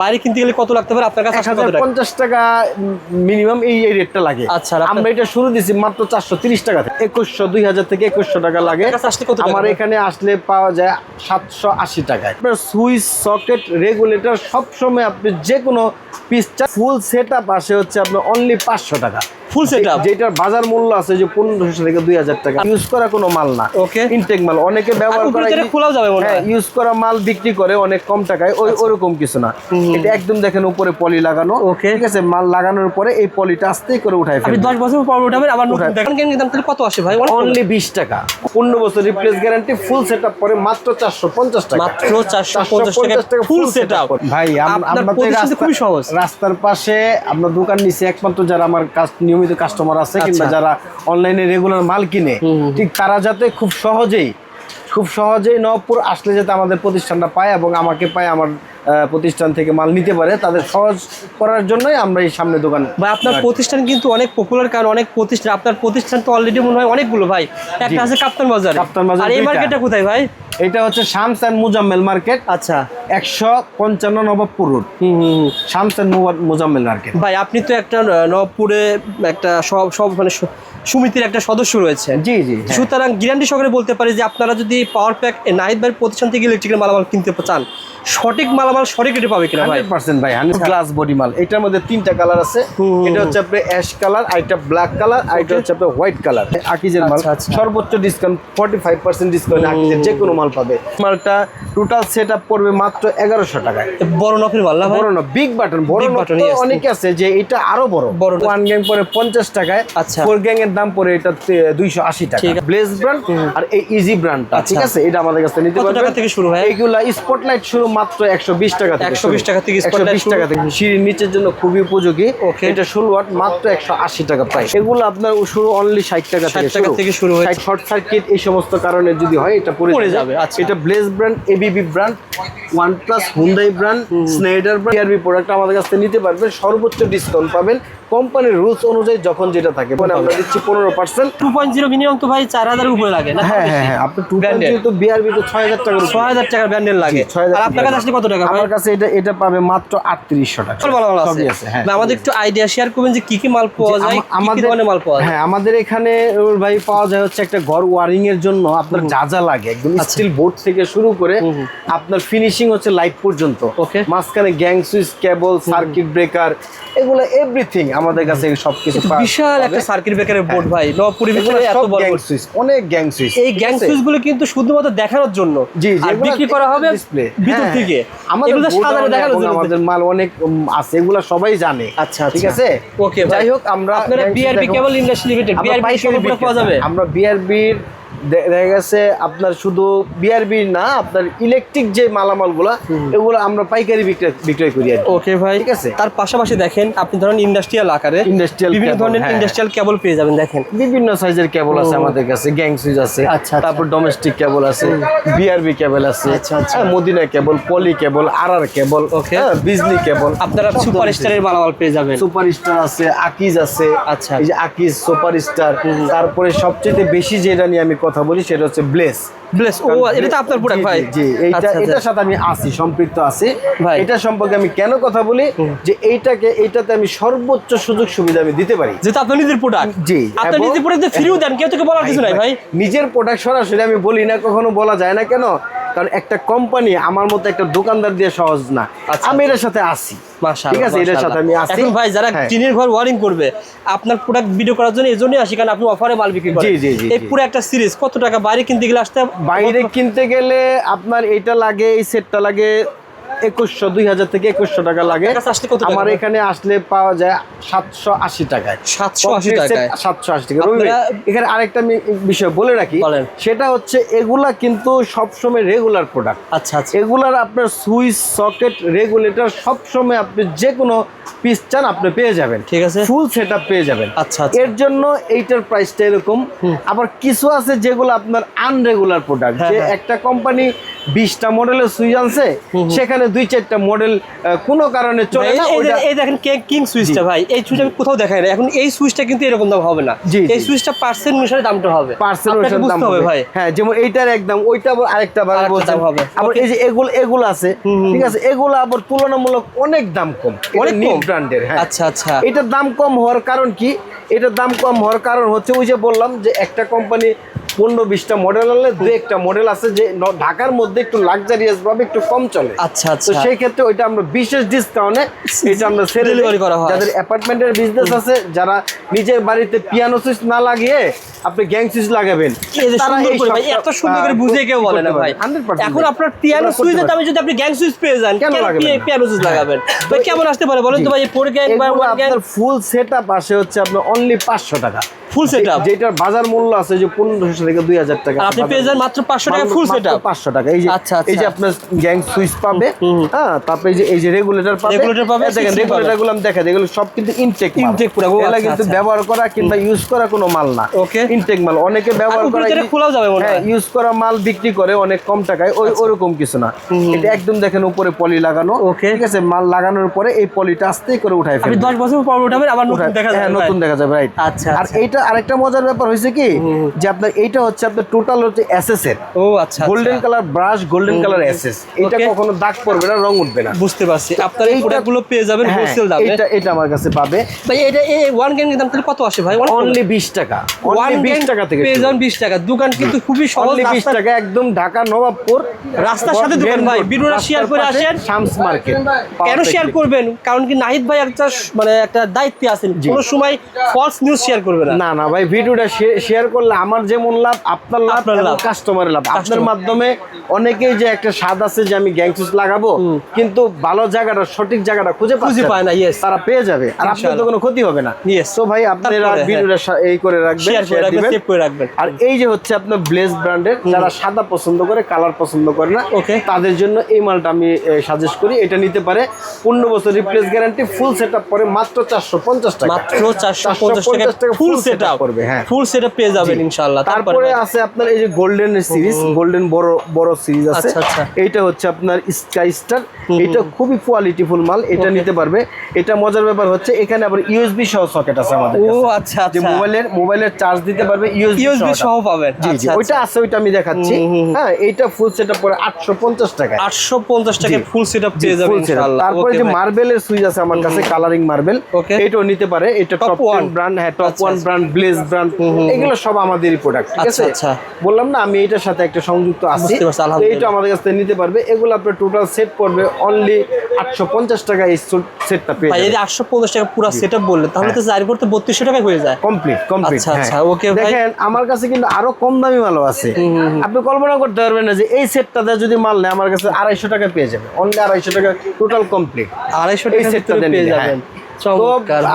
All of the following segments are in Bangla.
বাইরে কিনতে গেলে কত লাগতে পারে আপনার কাছে? 1050 টাকা মিনিমাম এই রেটটা লাগে। আচ্ছা, আমরা এটা শুরু দিছি মাত্র 430 টাকা থেকে। 2100 2000 থেকে 2100 টাকা লাগে। আমার এখানে আসলে পাওয়া যায় 780 টাকায়। আপনার সুইচ সকেট রেগুলেটর সবসময় আপনি যে কোনো পিস ফুল সেটআপ আসে হচ্ছে আপনার অনলি 500 টাকা ফুল সেটআপ, যেটার বাজার মূল্য আছে যে 1500 থেকে 2000 টাকা। ইউজ করা কোনো মাল না, ওকে, ইনটেক মাল। অনেকে ব্যবহার করে খোলাও যাবে মনে হয়। ইউজ করা মাল বিক্রি করে অনেক কম টাকায়, ওরকম কিছু না। এটা একদম দেখেন উপরে পলি লাগানো, ওকে, ঠিক আছে। মাল লাগানোর পরে এই পলিটা আস্তে করে উঠাই ফেলবেন। আপনি 10 বছর পর উঠাবেন, আবার নতুন দেখেন দাম তাহলে কত আসে ভাই? অনলি 20 টাকা। 15 বছর রিপ্লেস গ্যারান্টি, ফুল সেটআপ পরে মাত্র 450 টাকা। মাত্র 450 টাকা ফুল সেটআপ। ভাই আমরা তো খুবই সহজ। রাস্তার পাশে আমরা দোকান নিছি, একমাত্র যারা আমার নিয়মিত কাস্টমার আছে কিংবা যারা অনলাইনে রেগুলার মাল কিনে, ঠিক তারা যাতে খুব সহজেই নবপুর আসলে যাতে আমাদের প্রতিষ্ঠানটা পায় এবং আমাকে পায়, আমার প্রতিষ্ঠান থেকে মাল নিতে পারে, তাদের সহজ করার জন্যই আমরা এই সামনে দোকান। ভাই আপনার প্রতিষ্ঠান কিন্তু অনেক পপুলার, কারণ অনেক প্রতিষ্ঠান, আপনার প্রতিষ্ঠান তো অলরেডি মনে হয় অনেকগুলো ভাই। একটা আছে কাপ্তান বাজার, আর এই মার্কেটটা কোথায় ভাই? এটা হচ্ছে শামস এন্ড মুজাম্মেল মার্কেট। আচ্ছা, 155 Nawabpur road, Shams and Muzammel market. ভাই আপনি তো একটা নবাবপুরে একটা সব মানে সমিতির একটা সদস্য রয়েছে। জি, সুতরাং গ্যারান্টি সহকারে বলতে পারি যে আপনারা যদি পাওয়ার প্যাক নাহিদ ভাইয়ের প্রতিষ্ঠান থেকে ইলেকট্রিক্যাল মালামাল কিনতে চান, সঠিক মালামাল সঠিক রেটে পাবে কিনা ভাই? 100% ভাই, 100 গ্লাস বডি মাল। এটার মধ্যে 3টা কালার আছে। এটা হচ্ছে আপনার অ্যাশ কালার, আইটা ব্ল্যাক কালার, আইটা হচ্ছে আপনার হোয়াইট কালার। আকিজের মাল সর্বোচ্চ ডিসকাউন্ট 45% ডিসকাউন্ট আকিজের যে কোনো মাল পাবে। মালটা টোটাল সেটআপ পড়বে মাত্র 1100 টাকায়। বড় নফের মাল না ভাই? বড় না, বিগ বাটন। বড় বাটন অনেকে আছে যে এটা আরো বড়। 1 গ্যাং পরে 50 টাকায়। আচ্ছা, 4 গ্যাং এর দাম পড়ে এটা 280 টাকা। ব্লেজ ব্র্যান্ড আর এই ইজি ব্র্যান্ডটা, ঠিক আছে, এটা আমাদের কাছে নিতে পারবেন। কত টাকা থেকে শুরু হয় এইগুলা? স্পটলাইট শুরু মাত্র 120 টাকা থেকে। 120 টাকা থেকে স্পটলাইট 120 টাকা থেকে। সিঁড়ির নিচের জন্য খুবই উপযোগী। এটা 16 ওয়াট, মাত্র 180 টাকা প্রাইস। এগুলো আপনার শুরু অনলি 60 টাকা থেকে শুরু হয়। শর্ট সার্কিট এই সমস্ত কারণে যদি হয় এটা পড়ে যাবে। এটা Blaze brand, ABB brand, OnePlus, Hyundai brand, Schneider brand, BRB product আমাদের কাছে নিতে পারবেন। সর্বোচ্চ ডিসকাউন্ট পাবেন কোম্পানির রুলস অনুযায়ী, যখন যেটা থাকে। মানে আমরা দিচ্ছি 15%। 2.0 মিনিমাম তো ভাই 4000 এর উপরে লাগে না? হ্যাঁ, আপনি 2.0 তো বিআরবি তো 6000 টাকা, 6000 টাকার ব্যান্ডেল লাগে। আর আপনার কাছে আসলে কত টাকা? আমার কাছে এটা পাবে মাত্র 3800 টাকা। সবই আছে। হ্যাঁ, আমাদের একটু আইডিয়া শেয়ার করবেন যে কি মাল পাওয়া যায়, কি ধরনের মাল পাওয়া যায়? হ্যাঁ, আমাদের এখানে ভাই পাওয়া যায় হচ্ছে একটা ঘর ওয়ারিং এর জন্য আপনার যা লাগে, একদম স্টিল বোর্ড থেকে শুরু করে আপনার ফিনিশিং হচ্ছে লাইট পর্যন্ত। মাঝখানে গ্যাং সুইচ, কেবল, সার্কিট ব্রেকার, এগুলো এভরিথিং আমাদের কাছে সবকিছু। বিশাল একটা সার্কিট ব্রেকারের বোর্ড ভাই, নবপুরের ভিতরে এত বড় গ্যাং সুইচ, অনেক গ্যাং সুইচ। এই গ্যাং সুইচ গুলো কিন্তু শুধুমাত্র দেখানোর জন্য, আর বিক্রি করা হবে ভিতর থেকে। এগুলো সাধারণ দেখানোর জন্য। আমাদের মাল অনেক আছে, এগুলো সবাই জানে। আচ্ছা, ঠিক আছে, ওকে। যাই হোক, আমরা আপনারা বিআরবি কেবল ইন্ডাস্ট্রি লিমিটেড, বিআরবি সবগুলো পাওয়া যাবে। আমরা বিআরবির দেখা গেছে আপনার শুধু বিআরবির না, আপনার ইলেকট্রিক যে মালামালগুলো এগুলো আমরা পাইকারি বিক্রয় করি। ওকে ভাই, ঠিক আছে। তার পাশাপাশি দেখেন আপনি ধরেন ইন্ডাস্ট্রিয়াল আকারে বিভিন্ন ধরনের ইন্ডাস্ট্রিয়াল কেবল পেয়ে যাবেন। দেখেন বিভিন্ন সাইজের কেবল আছে আমাদের কাছে, গ্যাং সুইচ আছে, তারপর ডোমেস্টিক কেবল আছে, বিআরবি কেবল আছে, মদিনা কেবল, পলি কেবল, আরআর কেবল, ওকে, বিজলি কেবল। আপনারা সুপারস্টারের মালামাল পেয়ে যাবেন। সুপারস্টার আছে, আকিজ আছে। আচ্ছা, এই যে আকিজ, সুপারস্টার। তারপরে সবচেয়ে বেশি যেটা নিয়ে আমি কথা বলি সেটা হচ্ছে ব্লেস। ও এটা তো আপনার প্রোডাক্ট ভাই? জি, এটার সাথে আমি সম্পৃক্ত আছি। এটা সম্পর্কে আমি কেন কথা বলি যে এইটাতে আমি সর্বোচ্চ সুযোগ সুবিধা আমি দিতে পারি, যেটা আপনার নিজের প্রোডাক্ট। জি, আপনার নিজের প্রোডাক্ট ফ্রিও দেন, কেউ তোকে বলার কিছু নাই ভাই। নিজের প্রোডাক্ট সরাসরি আমি বলি না, কখনো বলা যায় না। কেন? কারণ একটা কোম্পানি আমার মতো একটা দোকানদার দিয়ে সহজ না। আমি এর সাথে আসি, ঠিক আছে, এর সাথে আমি আসি। এখন ভাই যারা টিনের ঘর ওয়ারিং করবে আপনার প্রোডাক্ট ভিডিও করার জন্য এজন্যই আসি, কারণ আপনি অফারে মাল বিক্রি করেন। জি, এই পুরো একটা সিরিজ কত টাকা? বাইরে কিনতে গেলে বাইরে কিনতে গেলে আপনার এটা লাগে, এই সেটটা লাগে 2100 2000 থেকে 2100 টাকা লাগে। আমার এখানে আসলে পাওয়া যায় 780 টাকায়। 780 টাকায় 780 টাকা। এখানে আরেকটা আমি বিষয় বলে রাখি, সেটা হচ্ছে এগুলা কিন্তু সবসময় রেগুলার প্রোডাক্ট। আচ্ছা, এগুলার আপনার সুইচ সকেট রেগুলেটর সবসময় আপনি যে কোনো পিস চান আপনি পেয়ে যাবেন, ঠিক আছে, ফুল সেটআপ পেয়ে যাবেন। আচ্ছা, এর জন্য এইটার প্রাইসটা এরকম। আবার কিছু আছে যেগুলো আপনার আনরেগুলার প্রোডাক্ট, যে একটা কোম্পানি 20টা মডেলের সুইচ আনছে, সেখানে 2-4টা মডেল কোনো কারণে চলে না। এই দেখেন কিং সুইচটা ভাই, এই সুইচটা আমি কোথাও দেখাই না। এখন এই সুইচটা কিন্তু এরকম দাম হবে না, এই সুইচটা পার্সেন্ট অনুসারে দামটা হবে, পার্সেন্ট অনুসারে দাম হবে ভাই। হ্যাঁ, যেমন এইটার একদম, ওইটা আবার আরেকটা ভাবে বলতে হবে। আবার এই যে এগুলো আছে, ঠিক আছে, এগুলো আবার তুলনামূলক অনেক দাম কম, অনেক নিউ ব্র্যান্ডের। হ্যাঁ, আচ্ছা আচ্ছা। এটার দাম কম হওয়ার কারণ কি? এটার দাম কম হওয়ার কারণ হচ্ছে ওই যে বললাম যে একটা কোম্পানি 15-20টা মডেল আনলে 2-1টা মডেল আছে যে ঢাকার মধ্যে একটু লাক্সারিয়াস ভাবে একটু কম চলে। আচ্ছা আচ্ছা। তো সেই ক্ষেত্রে ওইটা আমরা বিশেষ ডিসকাউন্টে এটা আমরা ডেলিভারি করা হয়। যাদের অ্যাপার্টমেন্টের বিজনেস আছে, যারা নিজের বাড়িতে পিয়ানো সুইচ না লাগিয়ে আপনি গ্যাং সুইচ লাগাবেন, তারা এত সুন্দর করে বুঝিয়ে কেউ বলে না ভাই। এখন আপনার পিয়ানো সুইচের দামে যদি আপনি গ্যাং সুইচ পেয়ে যান, কেন পিয়ানো সুইচ লাগাবেন ভাই? কেমন আসতে পারে বলেন তো ভাই? 4 গ্যাং বা 1 গ্যাং ফুল সেটআপ আসে হচ্ছে আপনার অনলি 500 টাকা ফুল সেটআপ, যেটার বাজার মূল্য আছে যে 1500 থেকে 2000 টাকা, আপনি পেয়ে যান মাত্র 500 টাকা ফুল সেটআপ। 500 টাকা। এই যে আচ্ছা এই যে আপনার গ্যাং সুইচ পাবে, হ্যাঁ, তারপরে এই যে রেগুলেটর পাবে, দেখেন রেগুলেটরগুলো আমি দেখাই, এগুলো সব কিন্তু ইনটেক পুরো, এগুলো কিন্তু ব্যবহার করা কিংবা ইউজ করা কোনো মাল না, ওকে, ইনটেক মাল। অনেকে ব্যবহার করে, এটা খোলাও যাবে মনে হয়, হ্যাঁ, ইউজ করা মাল বিক্রি করে অনেক কম টাকায়, ওরকম কিছু না। এটা একদম দেখেন উপরে পলি লাগানো, ঠিক আছে, মাল লাগানোর পরে এই পলিটা আস্তে করে উঠাই ফেলবেন। আপনি 10 বছর পর উঠাবেন, আবার নতুন দেখা যাবে, নতুন দেখা যাবে, রাইট। আচ্ছা। আর এইটা আরেকটা মজার ব্যাপার হয়েছে কি, যে আপনার এইটা হচ্ছে আপনার টোটাল হচ্ছে এসএস এর। ও আচ্ছা, golden colour brush, golden colour SS. এটা কখনো দাগ পড়বে না, রং উঠবে না। বুঝতে পারছি। আপনার এই প্রোডাক্টগুলো পেয়ে যাবেন হোলসেল দামে। এটা আমার কাছে পাবে ভাই। এটা এই 1 গ্যাং এর দাম তাহলে কত আসে ভাই? অনলি 20 টাকা। অনলি 20 টাকা থেকে পেয়ে যাবেন 20 টাকা। দোকান কিন্তু খুবই সহজ, 20 টাকা, একদম ঢাকা নবাবপুর রাস্তার সাথে দোকান ভাই। ভিডিওটা শেয়ার করে আসেন। শামস মার্কেট। কেন শেয়ার করবেন? কারণ কি নাহিদ ভাই একটা মানে একটা দায়িত্বে আছেন, কোনো সময় ফলস নিউজ শেয়ার করবে না। না ভাই, ভিডিওটা শেয়ার করলে আমার যেমন লাভ, আপনার লাভ, কাস্টমারের লাভ। আপনার মাধ্যমে অনেকেই যে একটা স্বাদ আছে যে আমি গ্যাং সুইচ লাগাবো, কিন্তু ভালো জায়গাটা, সঠিক জায়গাটা খুঁজে পায় না, তারা পেয়ে যাবে, আর আপনার তো কোনো ক্ষতি হবে না। তো ভাই আপনারা ভিডিওটা এই করে রাখবেন, শেয়ার দিবেন, সেভ করে রাখবেন। আর এই যে হচ্ছে আপনার ব্লেজ ব্র্যান্ডের, যারা সাদা পছন্দ করে, কালার পছন্দ করে না, ওকে, তাদের জন্য এই মালটা আমি সাজেস্ট করি। এটা নিতে পারে 15 বছর রিপ্লেস গ্যারান্টি, ফুল সেটআপ পরে মাত্র 450 টাকা, মাত্র 450 টাকা ফুল সেটআপ করবে। হ্যাঁ, ফুল সেটআপ পেয়ে যাবেন ইনশাআল্লাহ। তারপরে আছে আপনার এই যে গোল্ডেন সিরিজ, গোল্ডেন বড় সিরিজ আছে। এইটা হচ্ছে আপনার স্কাই স্টার, এটা খুবই কোয়ালিটিফুল মাল, এটা নিতে পারবে। এটা মজার ব্যাপার হচ্ছে এখানে আবার ইউএসবি সহ সকেট আছে আমাদের কাছে। ও আচ্ছা, যে মোবাইলের চার্জ দিতে পারবে, ইউএসবি সহ পাবেন। জি, ওইটা আছে, ওইটা আমি দেখাচ্ছি। হ্যাঁ, এইটা ফুল সেটআপ পরে 850 টাকা, 850 টাকা ফুল সেটআপ পেয়ে যাবেন ইনশাআল্লাহ। তারপরে যে মার্বেলের সুইচ আছে আমার কাছে, কালারিং মার্বেল, এটাও নিতে পারে। এটা টপ 1 ব্র্যান্ড, হ্যাঁ, টপ 1 ব্র্যান্ড, ব্লেজ ব্র্যান্ড, এগুলো সব আমাদেরই প্রোডাক্ট, ঠিক আছে। বললাম না আমি এটার সাথে একটা সংযুক্ত আছি, এইটা আমাদের কাছ থেকে নিতে পারবে। এগুলো আপনার টোটাল সেট পড়বে অনলি 850 টাকা। এই সেটটা পেয়ে যাবেন। এই 850 টাকা পুরো সেটআপ বললে তাহলে তো জারি করতে 3200 টাকায় হয়ে যায় কমপ্লিট। আচ্ছা, ওকে ভাই। দেখেন আমার কাছে কিন্তু আরো কম দামি মালও আছে, আপনি কল্পনা করতে পারবেন না যে এই সেটটাতে যদি মাল নেয় আমার কাছে 250 টাকা পেয়ে যাবে, অনলি 250 টাকা টোটাল কমপ্লিট, 250 টাকা সেটটা পেয়ে যাবেন।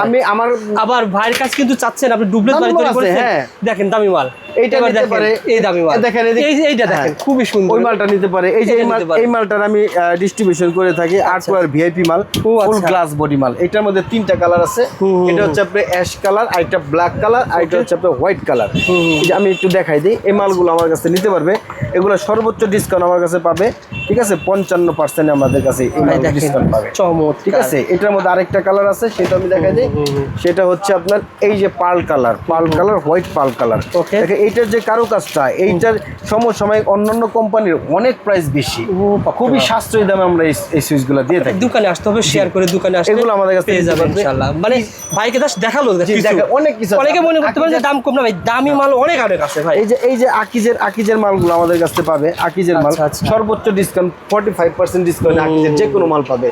আমি আমার আবার ভাইয়ের কাছে কিন্তু চাচ্ছেন আপনি ডুপ্লেক্স বাড়ি তৈরি করেছেন, দেখেন দামি মাল, এইটা নিতে পারে। এই দামি মাল দেখেন, এইটা দেখেন খুবই সুন্দর, ওই মালটা নিতে পারে। এই যে এই মালটার আমি ডিস্ট্রিবিউশন করে থাকি, আর্টওয়্যার ভিআইপি মাল, ফুল গ্লাস বডি মাল। এটার মধ্যে 3টা কালার আছে, এটা হচ্ছে আপনার অ্যাশ কালার, আর এটা ব্ল্যাক কালার, আর এটা হচ্ছে আপনার হোয়াইট কালার। আমি একটু দেখাই দিই, এই মালগুলো আমার কাছে নিতে পারবে। এগুলো সর্বোচ্চ ডিসকাউন্ট আমার কাছে পাবে, ঠিক আছে, 55% আমাদের কাছে এই মাল ডিসকাউন্ট পাবে, ঠিক আছে। এটার মধ্যে আরেকটা কালার আছে, সেটা আমি দেখাই দিই। সেটা হচ্ছে আপনার এই যে pearl colour, white pearl colour. এইটার যে কারুকাজটা, এইটার সমসাময়িক অন্যান্য কোম্পানির অনেক প্রাইস বেশি, খুবই সাশ্রয়ী দামে আমরা এই সুইচগুলো দিয়ে থাকি। দোকানে আসতে হবে, শেয়ার করে দোকানে আসলে এগুলো আমাদের কাছে পেয়ে যাবেন ইনশাআল্লাহ। মানে ভাইকে দাস দেখালো, অনেক কিছু, অনেকে মনে করতে পারে যে দাম কম না, ভাই দামি মাল অনেক আছে ভাই। এই যে আকিজের মালগুলো আমাদের কাছে পাবে, আকিজের মাল সর্বোচ্চ ডিসকাউন্ট 45% ডিসকাউন্ট, আকিজের যে কোনো মাল পাবে।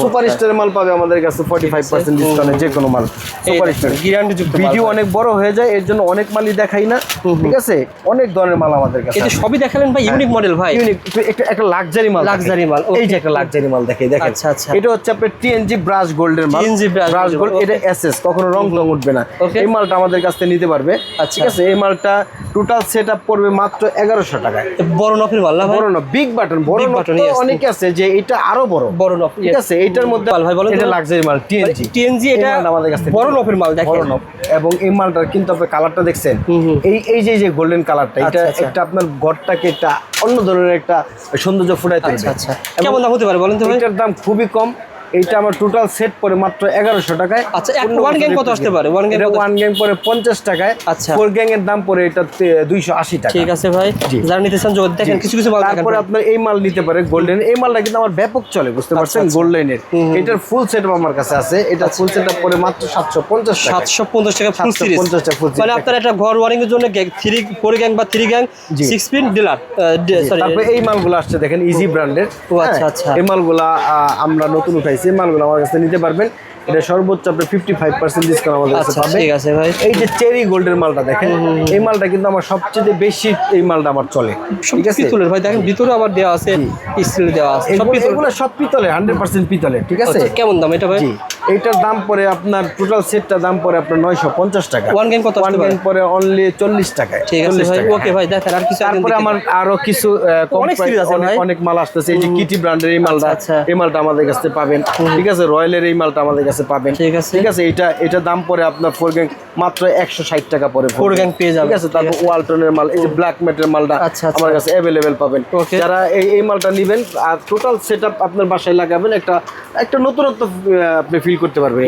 সুপারস্টারের মাল পাবে আমাদের কাছে 45% ডিসকাউন্টে, যে কোনো মাল সুপারস্টার গ্যারান্টি যুক্ত। ভিডিও অনেক বড় হয়ে যায়, এর জন্য অনেক মালই দেখাই না, ঠিক আছে। অনেক ধরনের মাল আমাদের কাছে, এটা সবই দেখালেন ভাই, ইউনিক মডেল ভাই, ইউনিক একটা লাক্সারি মাল, এই যে একটা লাক্সারি মাল দেখেন। আচ্ছা, এটা হচ্ছে আপনার টিএনজি ব্রাশ গোল্ডের মাল, ব্রাশ গোল্ড, এটা এসএস, কখনো রং উঠবে না। এই মালটা আমাদের কাছে নিতে পারবে, ঠিক আছে। এই মালটা টোটাল সেটআপ পড়বে মাত্র 1100 টাকায়। বড় নফের মাল না, বড় নফ, বিগ বাটন, বড় নফ অনেকে আছে যে এটা আরো বড় নফ, ঠিক আছে। এইটার মধ্যে ভাই বলেন, এটা লাক্সারি মাল টিএনজি, টিএনজি এটা আমাদের কাছে বড় নফের মাল দেখেন, বড় নফ। এবং এই মালটার কিন্তু আপনি কালারটা দেখছেন, এই যে গোল্ডেন কালারটা, এটা একটা আপনার ঘরটাকে একটা অন্য ধরনের একটা সৌন্দর্য ফুটাই তুলবে। আচ্ছা, কেমন দাম হতে পারে বলেন তো ভাই? এটার দাম খুবই কম, এইটা আমার টোটাল সেট পরে মাত্র 1100 টাকায়। আচ্ছা, ওয়ান গ্যাং কত আসতে পারে? ওয়ান গ্যাং পরে 50 টাকায়। আচ্ছা, 4 গ্যাং এর দাম পরে এটা 280 টাকা। ঠিক আছে ভাই, যারা নিতে চান যোগ দেখেন কিছু কিছু মাল দেখেন। তারপরে আপনার এই মাল নিতে পারে গোল্ডেন, এই মালটা কিন্তু আমার ব্যাপক চলে, বুঝতে পারছেন, গোল্ডেনের। এটার ফুল সেটআপ আমার কাছে আছে, এটা ফুল সেটআপ পরে মাত্র 750 টাকা। 750 টাকা ফুল সিরিজ। 750 টাকা ফুল সিরিজ। মানে আপনার একটা ঘর ওয়ারিং এর জন্য 4 গ্যাং বা 3 গ্যাং 6 পিন ডিলার, সরি। তারপরে এই মালগুলো আসছে দেখেন ইজি ব্র্যান্ডের। ও আচ্ছা আচ্ছা, এই মালগুলা আমরা নতুন উঠাইছি, এই মালগুলো আমার কাছে নিতে পারবেন। এটা সর্বোচ্চ আপনি 55% ডিসকাউন্ট আমাদের কাছে পাবেন। ঠিক আছে ভাই। এই যে চেরি গোল্ডের মালটা দেখেন, এই মালটা কিন্তু আমার সবচেয়ে বেশি, এই মালটা আমার চলে। ঠিক আছে, পিতলের ভাই দেখেন, ভিতরে আবার দেওয়া আছে, স্টিল দেওয়া আছে, সব পিতল। এগুলো সব পিতলে, 100% পিতলে। ঠিক আছে, কেমন দাম এটা ভাই? এইটার দাম পরে আপনার টোটাল সেটটা দাম পরে আপনার 950 টাকা। ওয়ান গ্যাং কত? ওয়ান গ্যাং পরে অনলি 40 টাকায়। ঠিক আছে ভাই, ওকে ভাই দেখেন আর কিছু। তারপরে আমার আরো কিছু অনেক সিরিজ আছে ভাই, অনেক মাল আসতেছে। এই যে কিটি ব্র্যান্ডের এই মালটা, এই মালটা আমাদের কাছে পাবেন। ঠিক আছে, রয়্যালের এই মালটা আমাদের কাছে পাবেন। ঠিক আছে, ঠিক আছে, এটা দাম পরে আপনার 4 গ্যাং মাত্র 160 টাকা পরে 4 গ্যাং পেয়ে যাবেন। ঠিক আছে, তারপর ওয়ালটনের মাল, এই যে ব্ল্যাক ম্যাটের মালটা আমার কাছে অ্যাভেলেবেল পাবেন। যারা এই মালটা নেবেন আর টোটাল সেটআপ আপনার বাসায় লাগাবেন, একটা নতুনত্ব আপনি ফিল করতে পারবেন।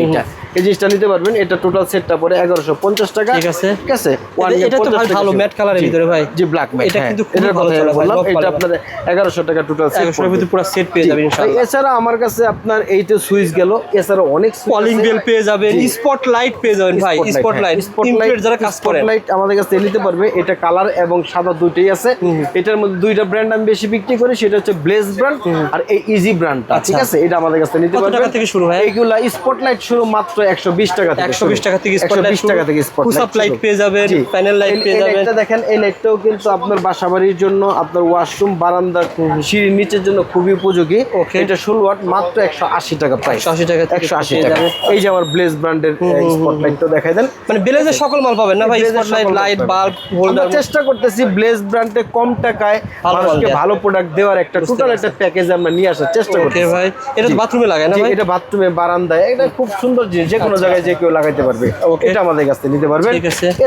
এই জিনিসটা নিতে পারবেন। এটা টোটাল সেটটা পরে 1150 টাকা। ঠিক আছে, ঠিক আছে। এটা তো ভাই ভালো ম্যাট কালারের ভিতরে ভাই, জি ব্ল্যাক ম্যাট। এটা কিন্তু খুব ভালো চলে ভাই। এটা আপনার 1100 টাকা টোটাল সেট, 1100 এর ভিতরে পুরো সেট পেয়ে যাবেন ইনশাআল্লাহ। এছাড়া আমার কাছে আপনার এইটা সুইচ গেল, এছাড়া অনেক কলিং বেল পেয়ে যাবেন, স্পটলাইট পেয়ে যাবেন ভাই, স্পটলাইট যারা কাজ করে স্পটলাইট আমাদের কাছে নিতে পারবে। এটা কালার এবং সাদা দুটোই আছে। এটার মধ্যে দুইটা ব্র্যান্ড আমি বেশি বিক্রি করি, সেটা হচ্ছে ব্লেজ ব্র্যান্ড আর এই ইজি ব্র্যান্ডটা। ঠিক আছে, এটা আমাদের কাছে নিতে পারবে। কত টাকা থেকে শুরু হয় এইগুলা? স্পটলাইট শুরু মাত্র 120 টাকা থেকে। 120 টাকা থেকে স্পটলাইট, 120 টাকা থেকে স্পটলাইট। পুশ আপ লাইট পেয়ে যাবেন, প্যানেল লাইট পেয়ে যাবেন। এটা দেখেন, এই লাইটটাও কিন্তু আপনার বাসাবাড়ির জন্য, আপনার ওয়াশরুম, বারান্দা, সিঁড়ির নিচের জন্য খুবই উপযোগী। এটা 16 ওয়াট, মাত্র 180 টাকা প্রাইস। 180 টাকা, 180 টাকা। এই যে আমার ব্লেজ ব্র্যান্ডের স্পটলাইটটা দেখাই দেন। মানে ব্লেজের সকল মাল পাবেন না ভাই? Spotlight, light, bulb, holder. আমরা চেষ্টা করতেছি ব্লেজ ব্র্যান্ডে কম টাকায় মানুষকে ভালো প্রোডাক্ট দেওয়ার একটা টোটাল একটা প্যাকেজ আমরা নিয়ে আসার চেষ্টা করতেছি। ওকে ভাই, এটা তো বাথরুমে লাগায় না ভাই? এটা বাথরুমে, বারান্দায়, এটা খুব সুন্দর জিনিস, যে কোনো জায়গায় যে কেউ লাগাইতে পারবে। এটা আমাদের কাছে নিতে পারবেন।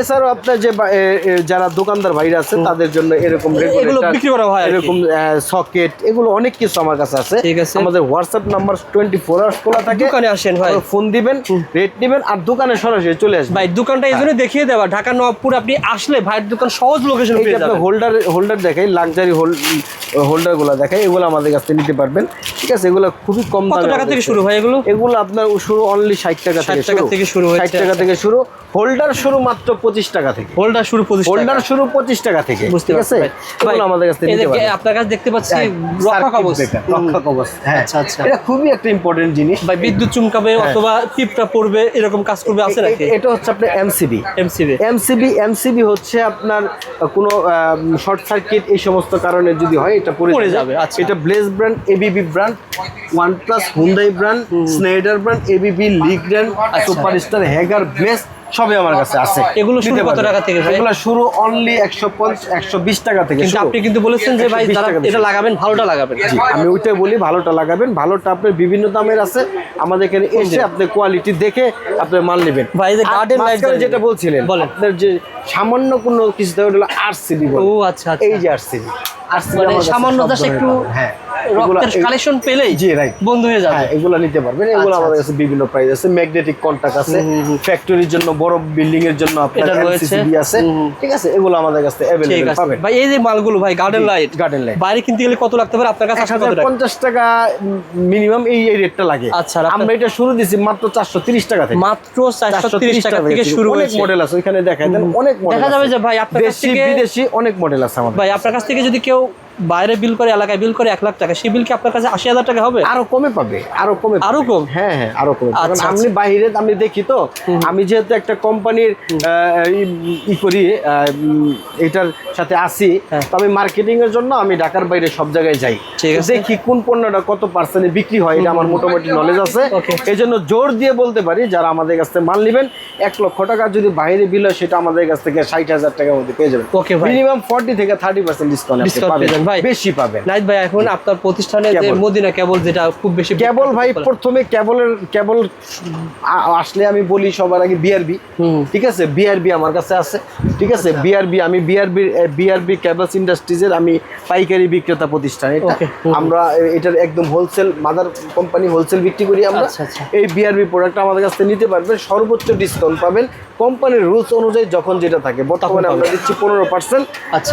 এছাড়াও আপনার যে যারা দোকানদার ভাইরা আছে তাদের জন্য এরকম এগুলো বিক্রি করা হয়, এরকম সকেট, এগুলো অনেক কিছু আমার কাছে আছে। আমাদের হোয়াটসঅ্যাপ নাম্বার 24 আওয়ার্স খোলা থাকে। দোকানে আসেন ভাই, ফোন দিবেন, রেট নেবেন, আর দোকানে সরাসরি চলে আসবেন ভাই। দোকানটা এই জন্য দেখিয়ে দেওয়া, ঢাকা নবাবপুর আপনি আসলে ভাইয়ের দোকান সহজ লোকেশন পেয়ে যাবেন। হোল্ডার দেখাই, লাক্সারি হোল্ডার গুলো দেখাই, এগুলো আমাদের কাছে নিতে পারবেন। ঠিক আছে, এগুলো খুবই কম দামে। কত টাকা থেকে শুরু হয় এগুলো? এগুলো আপনার শুরু অনলি 60 টাকা থেকে শুরু। 60 টাকা থেকে শুরু। হোল্ডার শুরু মাত্র 25 টাকা থেকে। হোল্ডার শুরু 25 টাকা থেকে। ঠিক আছে, এগুলো আমাদের কাছে নিতে পারবেন। আপনার কাছে দেখতে পাচ্ছি রক্ষা কবচ। হ্যাঁ, আচ্ছা আচ্ছা, এটা খুবই একটা ইম্পর্টেন্ট জিনিস ভাই। বিদ্যুৎ চমকাবে অথবা টিপটা পড়বে, এরকম কাজ করবে, আছে নাকি? এটা হচ্ছে আপনার এমসিবি হচ্ছে আপনার কোনো শর্ট সার্কিট এই সমস্ত কারণে যদি হয় এটা পড়ে যাবে। আচ্ছা, এটা Blaze brand, ABB brand, OnePlus, Hyundai brand, Schneider brand, ABB, Legrand, Superstar, Hager, Blaze সবই আমার কাছে আছে। এগুলো শুরু কত টাকা থেকে ভাই? এগুলো শুরু অনলি 120 টাকা থেকে। কিন্তু আপনি কিন্তু বলেছেন যে ভাই যারা এটা লাগাবেন ভালোটা লাগাবেন। জি, আমি ওইটাই বলি, ভালোটা লাগাবেন। ভালোটা আপনার বিভিন্ন দামের আছে, আমাদের এখানে এসে আপনি কোয়ালিটি দেখে আপনি মাল নেবেন। ভাই যে গার্ডেন লাইট যেটা বলছিলেন, আপনার যে সামান্য কোনো কিছু দেওয়া হলো আরসিডি বলে। ও আচ্ছা, এই যে আরসিডি মানে সামান্য জাস্ট একটু রক্তের কালেকশন পেলেই জি রাইট বন্ধ হয়ে যাবে। হ্যাঁ, এগুলো নিতে পারবেন। এগুলো আমাদের কাছে বিভিন্ন প্রাইস আছে। ম্যাগনেটিক কন্টাক্ট আছে, ফ্যাক্টরির জন্য, বড় বিল্ডিং এর জন্য আপনার এলসিডি আছে। ঠিক আছে, এগুলো আমাদের কাছে अवेलेबल পাবেন ভাই। এই যে মালগুলো ভাই গার্ডেন লাইট বাইরে কিনতে গেলে কত লাগতে পারে? আপনার কাছে 50 টাকা মিনিমাম এই রেটটা লাগে। আচ্ছা, আমরা এটা শুরু দিছি মাত্র 430 টাকা থেকে। মাত্র 430 টাকা থেকে শুরু অনেক মডেল আছে ওখানে, দেখায় দেন অনেক মডেল দেখা যাবে যে ভাই আপনার কাছ থেকে বিদেশি অনেক মডেল আছে আমাদের। ভাই আপনার কাছ থেকে যদি কেউ বাইরে বিল করে, এলাকায় বিল করে 1 লাখ টাকা, সেই বিল কি আপনার কাছে 80,000 টাকা হবে? আরো কমে পাবে, আরো কম। হ্যাঁ, আরো কমে। কারণ আমি বাইরে আমি দেখি তো, আমি যেহেতু একটা কোম্পানির ই করি, এটার সাথে আসি, তো আমি মার্কেটিং এর জন্য আমি ঢাকার বাইরে সব জায়গায় যাই, দেখি কোন পণ্যটা কত পার্সেন্টে বিক্রি হয়, এটা আমার মোটামুটি নলেজ আছে। এই জন্য জোর দিয়ে বলতে পারি, যারা আমাদের কাছ থেকে মাল নেবেন 1 লক্ষ টাকা যদি বাইরে বিল হয়, সেটা আমাদের কাছ থেকে 60,000 টাকার মধ্যে পেয়ে যাবেন। মিনিমাম 40 থেকে 30% ডিসকাউন্ট পাবেন। ভাই বেশি পাবেন। নাহিদ ভাই এখন আপনার প্রতিষ্ঠানে যে মদিনা কেবল যেটা খুব বেশি কেবল ভাই, প্রথমে কেবল আসলে আমি বলি সবার আগে বিআরবি, ঠিক আছে, বিআরবি আমার কাছে আছে, ঠিক আছে, বিআরবি আমি বিআরবি কেবলস ইন্ডাস্ট্রিজের আমি পাইকারি বিক্রেতা প্রতিষ্ঠান এটা। আমরা এটার একদম হোলসেল মাদার কোম্পানি, হোলসেল বিক্রি করি আমরা। এই বিআরবি প্রোডাক্ট আমাদের কাছ থেকে নিতে পারবেন, সর্বোচ্চ ডিসকাউন্ট পাবেন কোম্পানির রুলস অনুযায়ী। যখন যেটা থাকে বর্তমানে আমরা দিচ্ছি 15%,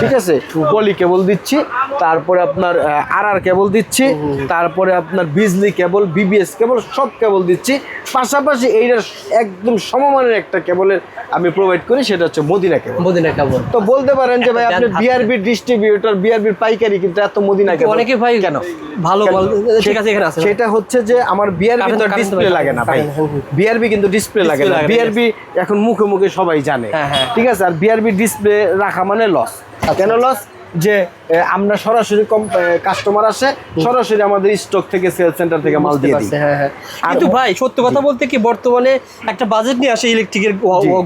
ঠিক আছে, পলি কেবল দিচ্ছি, তারপরে আপনার আর কেবল দিচ্ছি, তারপরে আপনার বিজলি কেবল, বিবিএস কেবল, সব কেবল দিচ্ছি। পাশাপাশি এইটার একদম সমমানের একটা কেবলের আমি প্রোভাইড করি, সেটা হচ্ছে মদিনা কেবল। মদিনা কেবল তো বলতে পারেন যে ভাই আপনি বিআরবি ডিস্ট্রিবিউটর, বিআরবি পাইকারি, কিন্তু এত মদিনা কেবল অনেকে ভাই কেন ভালো মাল, ঠিক আছে এখানে আছে। সেটা হচ্ছে যে আমার বিআরবি তো ডিসপ্লে লাগে না ভাই, বিআরবি কিন্তু ডিসপ্লে লাগে না, বিআরবি এখন মুখে মুখে সবাই জানে, ঠিক আছে। আর বিআরবি ডিসপ্লে রাখা মানে লস। কেন লস? যে আমরা সরাসরি কাস্টমার আসে, সরাসরি আমাদের স্টক থেকে সেল সেন্টার থেকে মাল দিয়ে দিই। কিন্তু ভাই সত্য কথা বলতে কি, বর্তমানে একটা বাজেট নিয়ে আসে ইলেকট্রিকের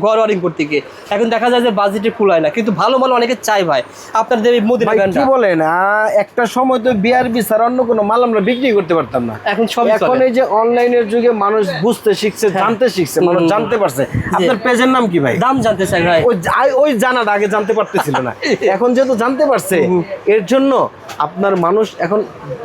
ঘর ওয়ারিং করতে গিয়ে, এখন দেখা যায় যে বাজেটে কুলায় না, কিন্তু ভালো মাল অনেকে চাই ভাই। আপনাদের এই মদিনা কি বলেন, একটা সময় তো বিআরবি ছাড়া অন্য কোনো মাল আমরা বিক্রি করতে পারতাম না। এখন এই যে অনলাইনের যুগে মানুষ বুঝতে শিখছে, জানতে শিখছে, মানুষ জানতে পারছে। আপনার পেজের নাম কি ভাই? দাম জানতে চাই ভাই। ওই জানাটা আগে জানতে পারতেছিল না, এখন যেহেতু জানতে পারছে, এর জন্য আপনার মানুষ এখন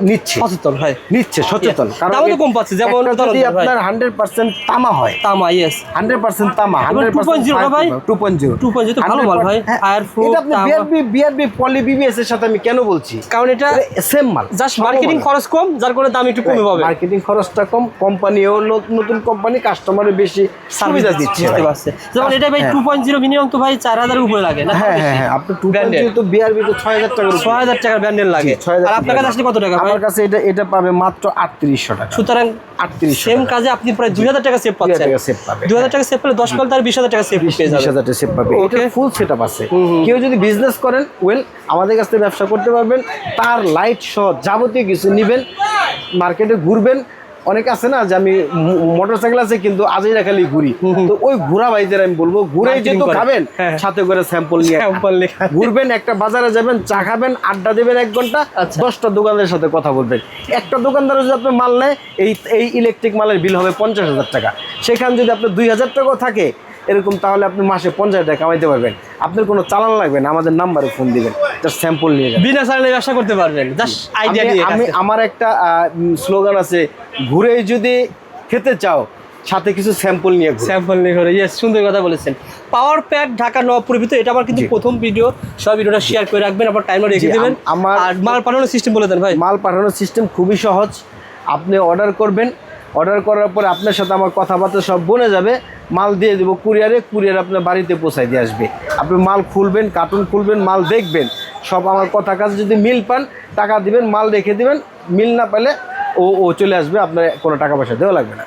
নিচ্ছে, সচেতন ভাই, নিচ্ছে সচেতন। কারণ দামও কম পাচ্ছে। যেমন যদি আপনার 100% তামা হয়, তামা, ইয়েস 100% তামা, 2.0 না ভাই, 2.0 তো ভালো মাল ভাই, ফায়ার প্রুফ। এটা আপনি বিআরবি পলি বিবিএস এর সাথে আমি কেন বলছি, কারণ এটা সেম মাল, জাস্ট মার্কেটিং খরচ কম, যার কারণে দাম একটু কমে পাবে। মার্কেটিং খরচটা কম, কোম্পানিও নতুন কোম্পানি কাস্টমারের বেশি সুবিধা দিচ্ছে, বুঝতে পারছে। যেমন এটা ভাই 2.0 মিনিমাম তো ভাই 4000 এর উপরে লাগে না? হ্যাঁ হ্যাঁ, আপনি 2.0 তো বিআরবি তো 6000 টাকার ব্যান্ডেল লাগে। আর আপনার কাছে আসলে কত টাকা? আমার কাছে এটা পাবে মাত্র 3800 টাকা। সুতরাং 3800 সেম কাজে আপনি প্রায় 2000 টাকা সেভ পাচ্ছেন। 2000 টাকা সেভ পেলে 10 পাল তার 20000 টাকা সেভ পেয়ে যাবেন। 20000 টাকা সেভ পাবে। এটা ফুল সেটআপ আছে। কেউ যদি বিজনেস করেন, আমাদের কাছ থেকে ব্যবসা করতে পারবেন। তার লাইট সহ যাবতীয় কিছু নেবেন, মার্কেটে ঘুরবেন। অনেক আছে না যে আমি মোটরসাইকেল আছে কিন্তু আজই খালি ঘুরি, তো ওই ঘোরা ভাইদের আমি বলবো, ঘুরে যেহেতু খাবেন সাথে করে স্যাম্পল নিয়ে ঘুরবেন, একটা বাজারে যাবেন, চা খাবেন, আড্ডা দেবেন 1 ঘন্টা, 10টা দোকানদারের সাথে কথা বলবেন। একটা দোকানদার যদি আপনার মাল নেয়, এই ইলেকট্রিক মালের বিল হবে 50,000 টাকা। সেখানে যদি আপনার 2000 টাকাও থাকে এরকম, তাহলে আপনি মাসে 50 টাকা কামাইতে পারবেন। আপনার কোনো চালান লাগবে না, আমাদের নাম্বারে ফোন দিবেন, জাস্ট স্যাম্পল নিয়ে যাবেন, বিনা চালানে ব্যবসা করতে পারবেন। জাস্ট আইডিয়া দিয়ে আমার একটা স্লোগান আছে, ঘুরে যদি খেতে চাও সাথে কিছু স্যাম্পল নিয়ে ঘুরে। ইয়েস, সুন্দর কথা বলেছেন। পাওয়ার প্যাক ঢাকা নবাবপুরের ভিতরে, এটা আমার কিন্তু প্রথম ভিডিও, সব ভিডিওটা শেয়ার করে রাখবেন, আবার টাইমার রেখে দেবেন। আর মাল পাঠানোর সিস্টেম বলে দেন ভাই। মাল পাঠানোর সিস্টেম খুবই সহজ। আপনি অর্ডার করবেন, অর্ডার করার পরে আপনার সাথে আমার কথাবার্তা সব বনে যাবে, মাল দিয়ে দেবো কুরিয়ার আপনার বাড়িতে পৌঁছায় দিয়ে আসবে। আপনি মাল খুলবেন, কার্টুন খুলবেন, মাল দেখবেন, সব আমার কথা কাছে যদি মিল পান টাকা দিবেন, মাল রেখে দিবেন, মিল না পেলে ও চলে আসবে, আপনার কোনো টাকা পয়সা দেওয়া লাগবে না।